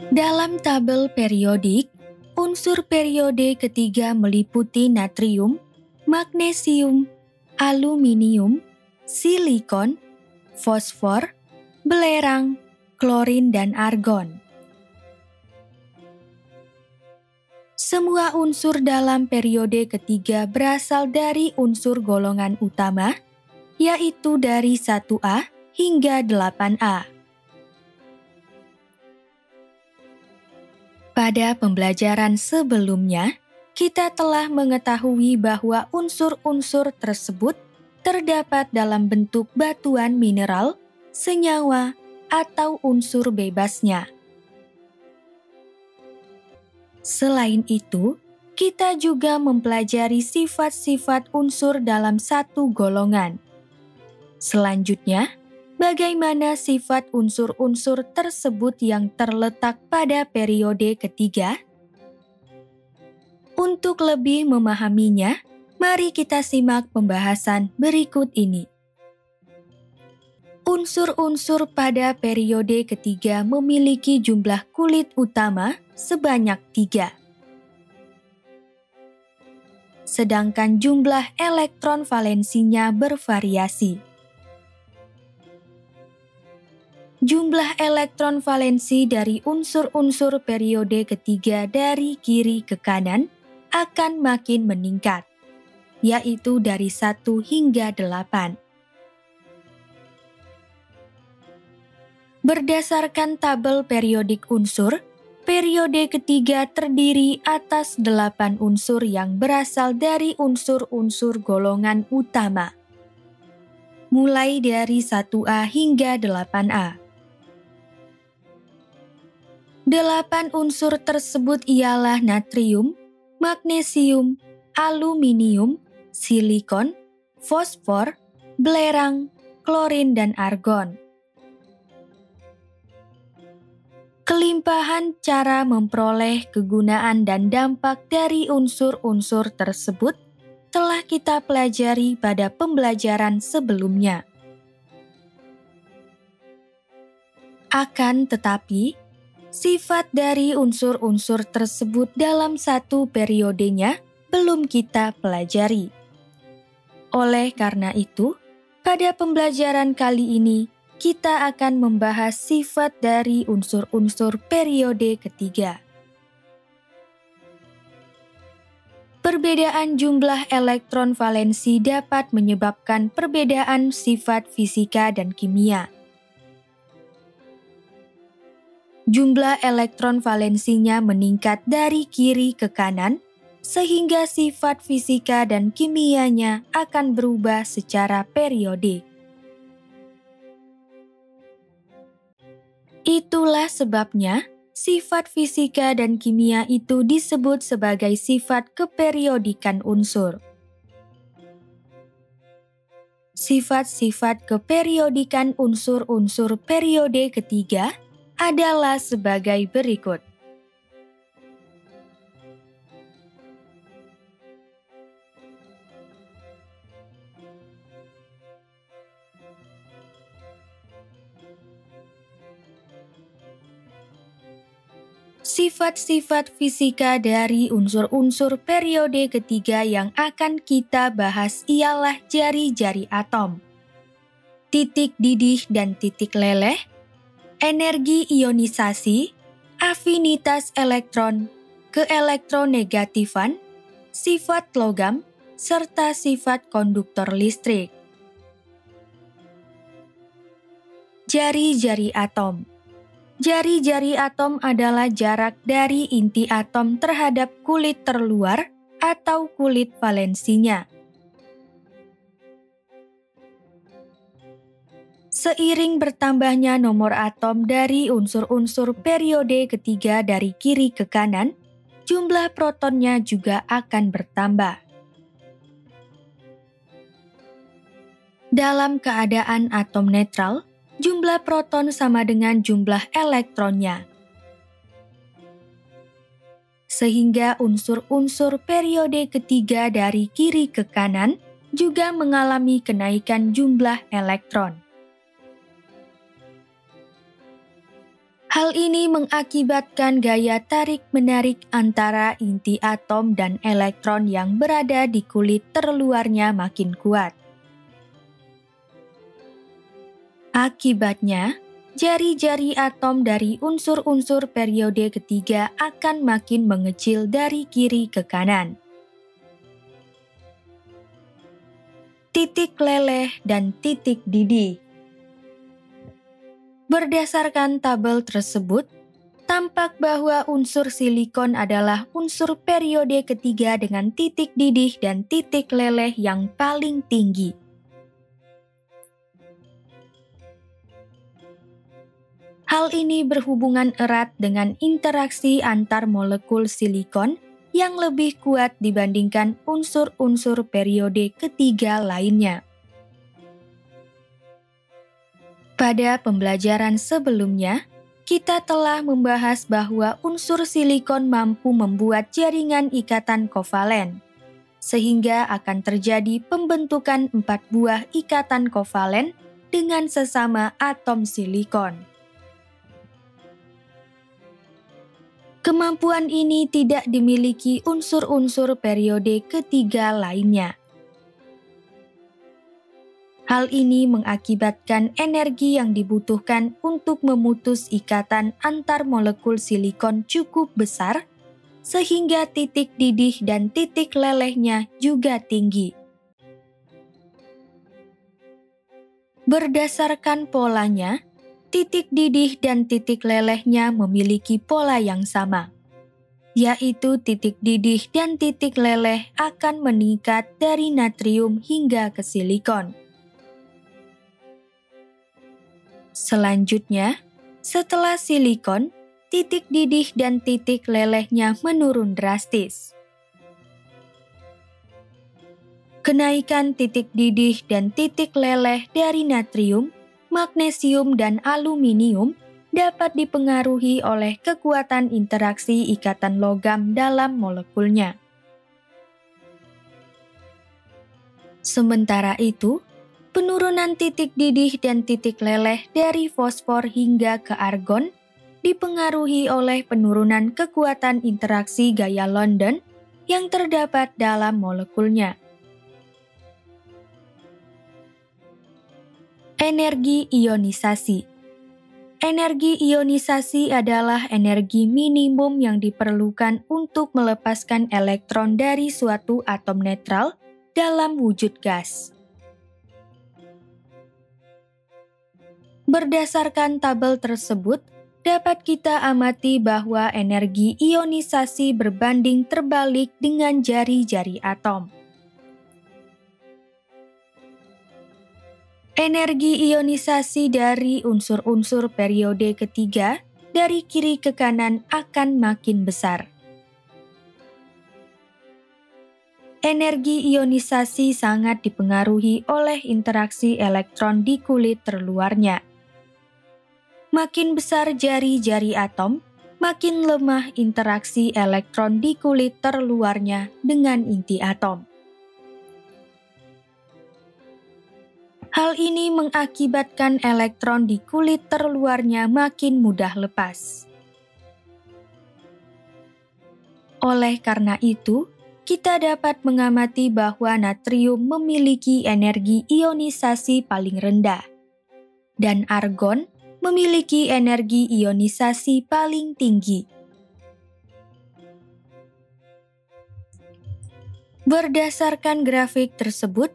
Dalam tabel periodik, unsur periode ketiga meliputi natrium, magnesium, aluminium, silikon, fosfor, belerang, klorin, dan argon. Semua unsur dalam periode ketiga berasal dari unsur golongan utama, yaitu dari 1A hingga 8A. Pada pembelajaran sebelumnya, kita telah mengetahui bahwa unsur-unsur tersebut terdapat dalam bentuk batuan mineral, senyawa, atau unsur bebasnya. Selain itu, kita juga mempelajari sifat-sifat unsur dalam satu golongan. Selanjutnya, bagaimana sifat unsur-unsur tersebut yang terletak pada periode ketiga? Untuk lebih memahaminya, mari kita simak pembahasan berikut ini. Unsur-unsur pada periode ketiga memiliki jumlah kulit utama sebanyak 3. Sedangkan jumlah elektron valensinya bervariasi. Jumlah elektron valensi dari unsur-unsur periode ketiga dari kiri ke kanan akan makin meningkat, yaitu dari 1 hingga 8. Berdasarkan tabel periodik unsur, periode ketiga terdiri atas 8 unsur yang berasal dari unsur-unsur golongan utama, mulai dari 1A hingga 8A. 8 unsur tersebut ialah natrium, magnesium, aluminium, silikon, fosfor, belerang, klorin, dan argon. Kelimpahan cara memperoleh kegunaan dan dampak dari unsur-unsur tersebut telah kita pelajari pada pembelajaran sebelumnya. Akan tetapi, sifat dari unsur-unsur tersebut dalam satu periodenya belum kita pelajari. Oleh karena itu, pada pembelajaran kali ini, kita akan membahas sifat dari unsur-unsur periode ketiga. Perbedaan jumlah elektron valensi dapat menyebabkan perbedaan sifat fisika dan kimia. Jumlah elektron valensinya meningkat dari kiri ke kanan, sehingga sifat fisika dan kimianya akan berubah secara periodik. Itulah sebabnya sifat fisika dan kimia itu disebut sebagai sifat keperiodikan unsur. Sifat-sifat keperiodikan unsur-unsur periode ketiga adalah sebagai berikut. Sifat-sifat fisika dari unsur-unsur periode ketiga yang akan kita bahas ialah jari-jari atom, titik didih dan titik leleh, energi ionisasi, afinitas elektron, keelektronegatifan, sifat logam, serta sifat konduktor listrik. Jari-jari atom. Jari-jari atom adalah jarak dari inti atom terhadap kulit terluar atau kulit valensinya. Seiring bertambahnya nomor atom dari unsur-unsur periode ketiga dari kiri ke kanan, jumlah protonnya juga akan bertambah. Dalam keadaan atom netral, jumlah proton sama dengan jumlah elektronnya. Sehingga unsur-unsur periode ketiga dari kiri ke kanan juga mengalami kenaikan jumlah elektron. Hal ini mengakibatkan gaya tarik-menarik antara inti atom dan elektron yang berada di kulit terluarnya makin kuat. Akibatnya, jari-jari atom dari unsur-unsur periode ketiga akan makin mengecil dari kiri ke kanan. Titik leleh dan titik didih. Berdasarkan tabel tersebut, tampak bahwa unsur silikon adalah unsur periode ketiga dengan titik didih dan titik leleh yang paling tinggi. Hal ini berhubungan erat dengan interaksi antar molekul silikon yang lebih kuat dibandingkan unsur-unsur periode ketiga lainnya. Pada pembelajaran sebelumnya, kita telah membahas bahwa unsur silikon mampu membuat jaringan ikatan kovalen, sehingga akan terjadi pembentukan 4 buah ikatan kovalen dengan sesama atom silikon. Kemampuan ini tidak dimiliki unsur-unsur periode ketiga lainnya. Hal ini mengakibatkan energi yang dibutuhkan untuk memutus ikatan antar molekul silikon cukup besar, sehingga titik didih dan titik lelehnya juga tinggi. Berdasarkan polanya, titik didih dan titik lelehnya memiliki pola yang sama, yaitu titik didih dan titik leleh akan meningkat dari natrium hingga ke silikon. Selanjutnya, setelah silikon, titik didih dan titik lelehnya menurun drastis. Kenaikan titik didih dan titik leleh dari natrium, magnesium, dan aluminium dapat dipengaruhi oleh kekuatan interaksi ikatan logam dalam molekulnya. Sementara itu, penurunan titik didih dan titik leleh dari fosfor hingga ke argon dipengaruhi oleh penurunan kekuatan interaksi gaya London yang terdapat dalam molekulnya. Energi ionisasi. Energi ionisasi adalah energi minimum yang diperlukan untuk melepaskan elektron dari suatu atom netral dalam wujud gas. Berdasarkan tabel tersebut, dapat kita amati bahwa energi ionisasi berbanding terbalik dengan jari-jari atom. Energi ionisasi dari unsur-unsur periode ketiga dari kiri ke kanan akan makin besar. Energi ionisasi sangat dipengaruhi oleh interaksi elektron di kulit terluarnya. Makin besar jari-jari atom, makin lemah interaksi elektron di kulit terluarnya dengan inti atom. Hal ini mengakibatkan elektron di kulit terluarnya makin mudah lepas. Oleh karena itu, kita dapat mengamati bahwa natrium memiliki energi ionisasi paling rendah, dan argon memiliki energi ionisasi paling tinggi. Berdasarkan grafik tersebut,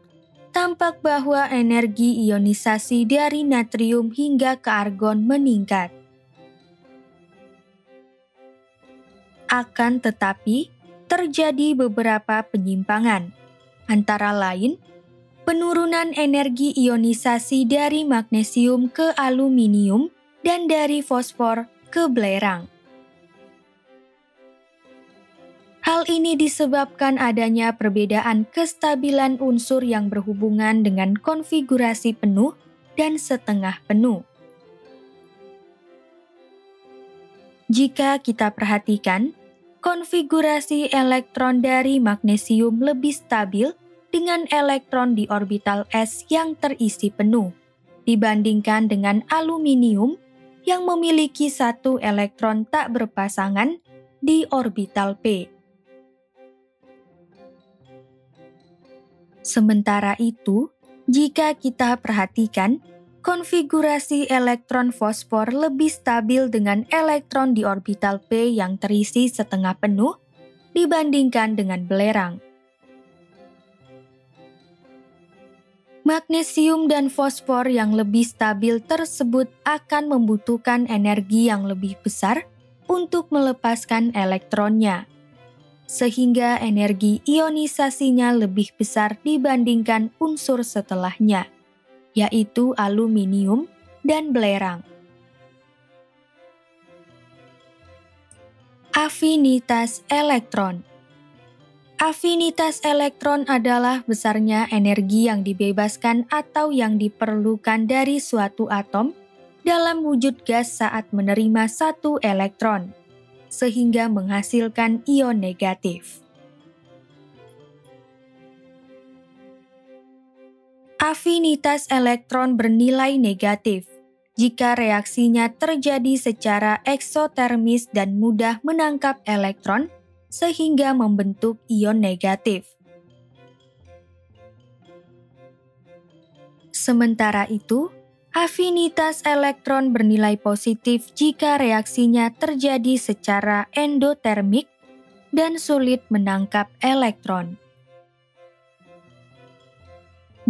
tampak bahwa energi ionisasi dari natrium hingga ke argon meningkat. Akan tetapi, terjadi beberapa penyimpangan, antara lain penurunan energi ionisasi dari magnesium ke aluminium dan dari fosfor ke belerang. Hal ini disebabkan adanya perbedaan kestabilan unsur yang berhubungan dengan konfigurasi penuh dan setengah penuh. Jika kita perhatikan, konfigurasi elektron dari magnesium lebih stabil dengan elektron di orbital S yang terisi penuh, dibandingkan dengan aluminium yang memiliki satu elektron tak berpasangan di orbital p. Sementara itu, jika kita perhatikan, konfigurasi elektron fosfor lebih stabil dengan elektron di orbital p yang terisi setengah penuh dibandingkan dengan belerang. Magnesium dan fosfor yang lebih stabil tersebut akan membutuhkan energi yang lebih besar untuk melepaskan elektronnya, sehingga energi ionisasinya lebih besar dibandingkan unsur setelahnya, yaitu aluminium dan belerang. Afinitas elektron. Afinitas elektron adalah besarnya energi yang dibebaskan atau yang diperlukan dari suatu atom dalam wujud gas saat menerima satu elektron, sehingga menghasilkan ion negatif. Afinitas elektron bernilai negatif jika reaksinya terjadi secara eksotermis dan mudah menangkap elektron, sehingga membentuk ion negatif. Sementara itu, afinitas elektron bernilai positif jika reaksinya terjadi secara endotermik dan sulit menangkap elektron.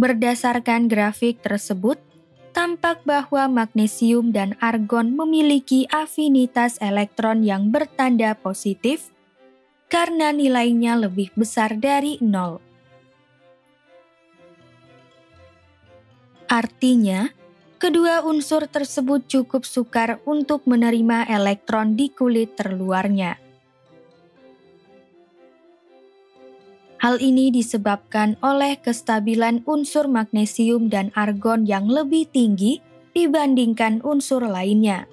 Berdasarkan grafik tersebut, tampak bahwa magnesium dan argon memiliki afinitas elektron yang bertanda positif karena nilainya lebih besar dari 0. Artinya, kedua unsur tersebut cukup sukar untuk menerima elektron di kulit terluarnya. Hal ini disebabkan oleh kestabilan unsur magnesium dan argon yang lebih tinggi dibandingkan unsur lainnya.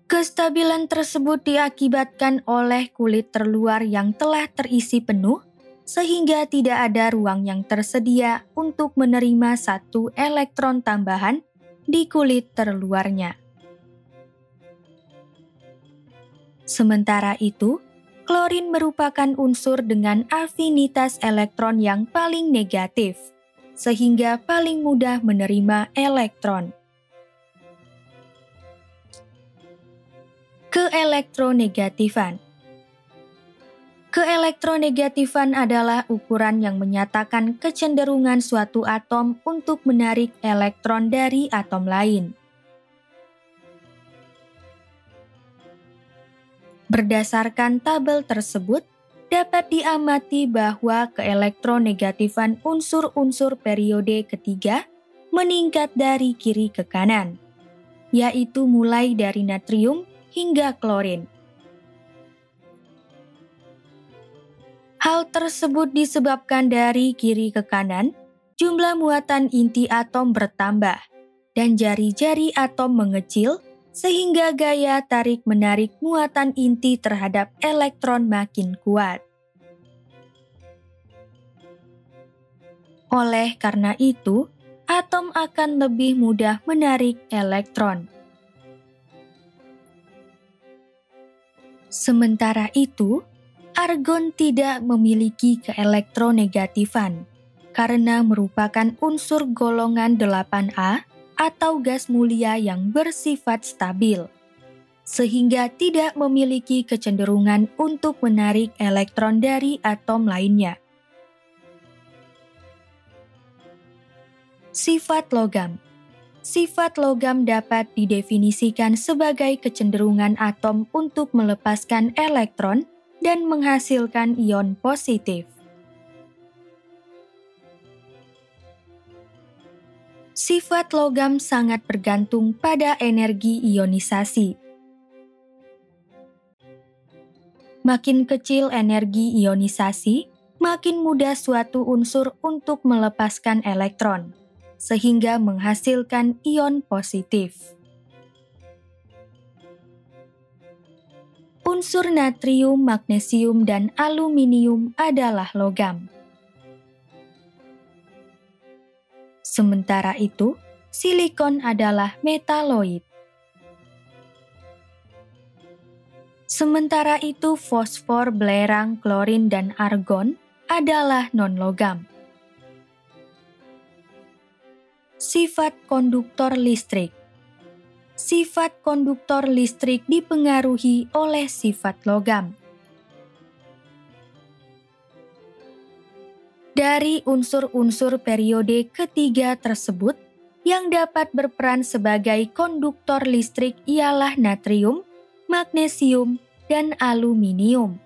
Kestabilan tersebut diakibatkan oleh kulit terluar yang telah terisi penuh, sehingga tidak ada ruang yang tersedia untuk menerima satu elektron tambahan di kulit terluarnya. Sementara itu, klorin merupakan unsur dengan afinitas elektron yang paling negatif, sehingga paling mudah menerima elektron. Keelektronegatifan. Keelektronegatifan adalah ukuran yang menyatakan kecenderungan suatu atom untuk menarik elektron dari atom lain. Berdasarkan tabel tersebut, dapat diamati bahwa keelektronegatifan unsur-unsur periode ketiga meningkat dari kiri ke kanan, yaitu mulai dari natrium hingga klorin. Hal tersebut disebabkan dari kiri ke kanan, jumlah muatan inti atom bertambah, dan jari-jari atom mengecil, sehingga gaya tarik-menarik muatan inti terhadap elektron makin kuat. Oleh karena itu, atom akan lebih mudah menarik elektron. Sementara itu, argon tidak memiliki keelektronegatifan karena merupakan unsur golongan 8A atau gas mulia yang bersifat stabil, sehingga tidak memiliki kecenderungan untuk menarik elektron dari atom lainnya. Sifat logam. Sifat logam dapat didefinisikan sebagai kecenderungan atom untuk melepaskan elektron dan menghasilkan ion positif. Sifat logam sangat bergantung pada energi ionisasi. Makin kecil energi ionisasi, makin mudah suatu unsur untuk melepaskan elektron, sehingga menghasilkan ion positif. Unsur natrium, magnesium, dan aluminium adalah logam. Sementara itu, silikon adalah metaloid. Sementara itu fosfor, belerang, klorin, dan argon adalah non-logam. Sifat konduktor listrik. Sifat konduktor listrik dipengaruhi oleh sifat logam. Dari unsur-unsur periode ketiga tersebut, yang dapat berperan sebagai konduktor listrik ialah natrium, magnesium, dan aluminium.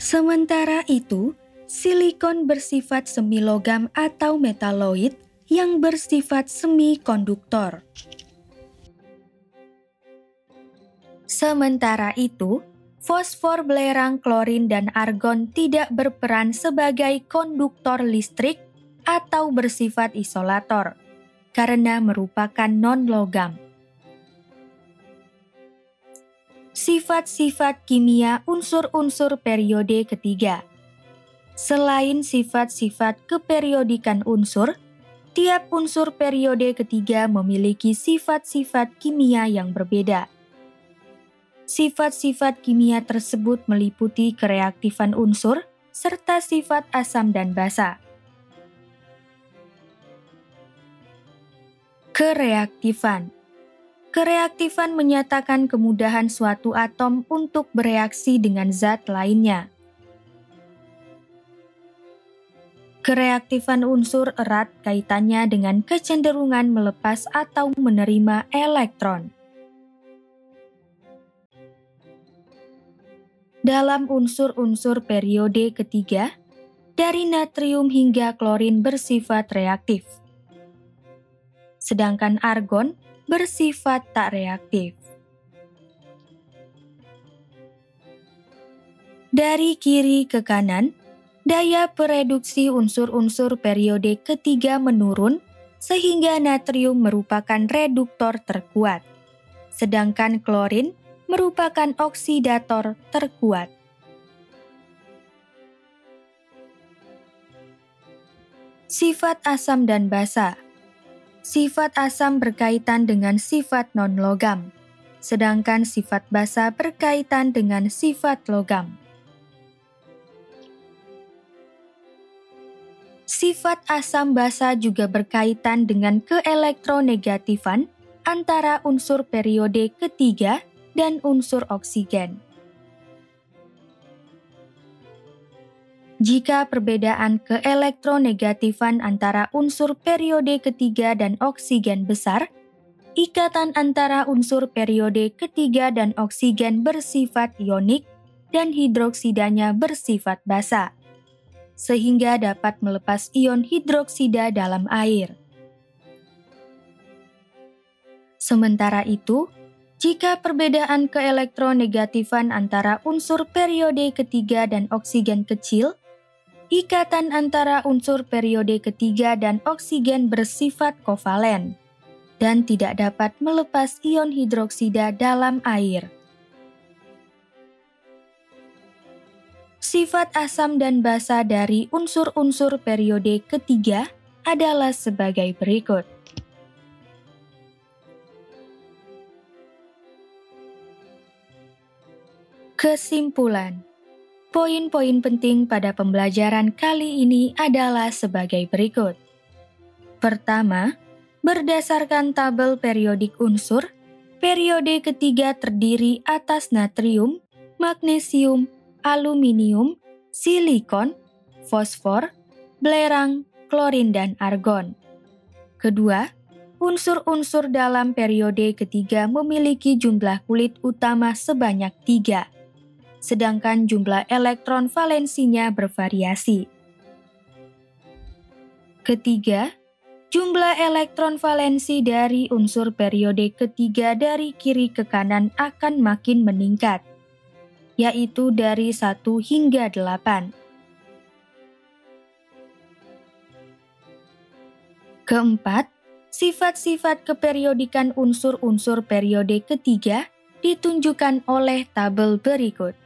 Sementara itu, silikon bersifat semilogam atau metaloid yang bersifat semikonduktor. Sementara itu, fosfor, belerang, klorin, dan argon tidak berperan sebagai konduktor listrik atau bersifat isolator, karena merupakan non-logam. Sifat-sifat kimia unsur-unsur periode ketiga. Selain sifat-sifat keperiodikan unsur, tiap unsur periode ketiga memiliki sifat-sifat kimia yang berbeda. Sifat-sifat kimia tersebut meliputi kereaktifan unsur serta sifat asam dan basa. Kereaktifan. Kereaktifan menyatakan kemudahan suatu atom untuk bereaksi dengan zat lainnya. Kereaktifan unsur erat kaitannya dengan kecenderungan melepas atau menerima elektron. Dalam unsur-unsur periode ketiga, dari natrium hingga klorin bersifat reaktif, sedangkan argon bersifat tak reaktif. Dari kiri ke kanan, daya pereduksi unsur-unsur periode ketiga menurun sehingga natrium merupakan reduktor terkuat, sedangkan klorin merupakan oksidator terkuat. Sifat asam dan basa. Sifat asam berkaitan dengan sifat non-logam, sedangkan sifat basa berkaitan dengan sifat logam. Sifat asam basa juga berkaitan dengan keelektronegatifan antara unsur periode ketiga dan unsur oksigen. Jika perbedaan keelektronegatifan antara unsur periode ketiga dan oksigen besar, ikatan antara unsur periode ketiga dan oksigen bersifat ionik dan hidroksidanya bersifat basa, sehingga dapat melepas ion hidroksida dalam air. Sementara itu, jika perbedaan keelektronegatifan antara unsur periode ketiga dan oksigen kecil, ikatan antara unsur periode ketiga dan oksigen bersifat kovalen dan tidak dapat melepas ion hidroksida dalam air. Sifat asam dan basa dari unsur-unsur periode ketiga adalah sebagai berikut. Kesimpulan. Poin-poin penting pada pembelajaran kali ini adalah sebagai berikut. Pertama, berdasarkan tabel periodik unsur, periode ketiga terdiri atas natrium, magnesium, aluminium, silikon, fosfor, belerang, klorin, dan argon. Kedua, unsur-unsur dalam periode ketiga memiliki jumlah kulit utama sebanyak 3. Sedangkan jumlah elektron valensinya bervariasi. Ketiga, jumlah elektron valensi dari unsur periode ketiga dari kiri ke kanan akan makin meningkat, yaitu dari 1 hingga 8. Keempat, sifat-sifat keperiodikan unsur-unsur periode ketiga ditunjukkan oleh tabel berikut.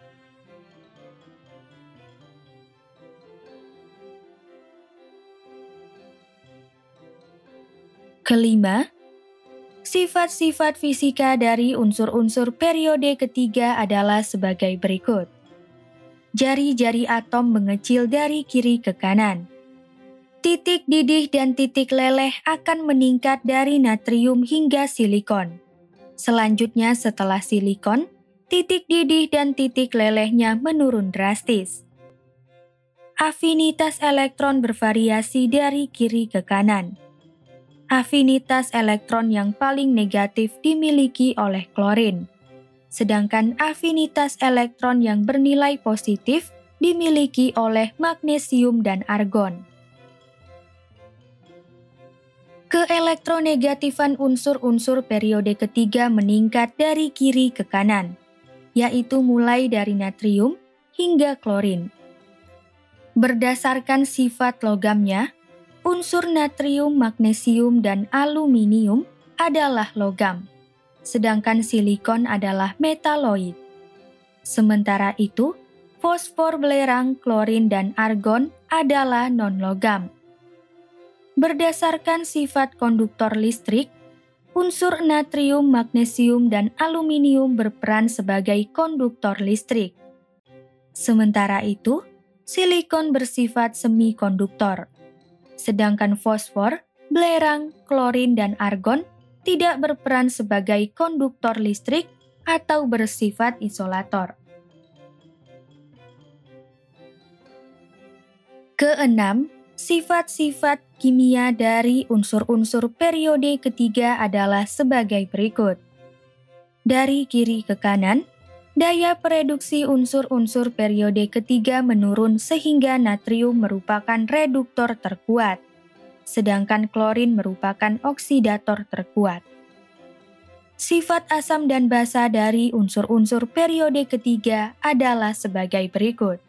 Kelima, sifat-sifat fisika dari unsur-unsur periode ketiga adalah sebagai berikut. Jari-jari atom mengecil dari kiri ke kanan. Titik didih dan titik leleh akan meningkat dari natrium hingga silikon. Selanjutnya setelah silikon, titik didih dan titik lelehnya menurun drastis. Afinitas elektron bervariasi dari kiri ke kanan. Afinitas elektron yang paling negatif dimiliki oleh klorin, sedangkan afinitas elektron yang bernilai positif dimiliki oleh magnesium dan argon. Keelektronegatifan unsur-unsur periode ketiga meningkat dari kiri ke kanan, yaitu mulai dari natrium hingga klorin. Berdasarkan sifat logamnya, unsur natrium, magnesium, dan aluminium adalah logam, sedangkan silikon adalah metaloid. Sementara itu, fosfor, belerang, klorin, dan argon adalah non-logam. Berdasarkan sifat konduktor listrik, unsur natrium, magnesium, dan aluminium berperan sebagai konduktor listrik. Sementara itu, silikon bersifat semikonduktor. Sedangkan fosfor, belerang, klorin, dan argon tidak berperan sebagai konduktor listrik atau bersifat isolator. Keenam, sifat-sifat kimia dari unsur-unsur periode ketiga adalah sebagai berikut. Dari kiri ke kanan, daya pereduksi unsur-unsur periode ketiga menurun sehingga natrium merupakan reduktor terkuat, sedangkan klorin merupakan oksidator terkuat. Sifat asam dan basa dari unsur-unsur periode ketiga adalah sebagai berikut.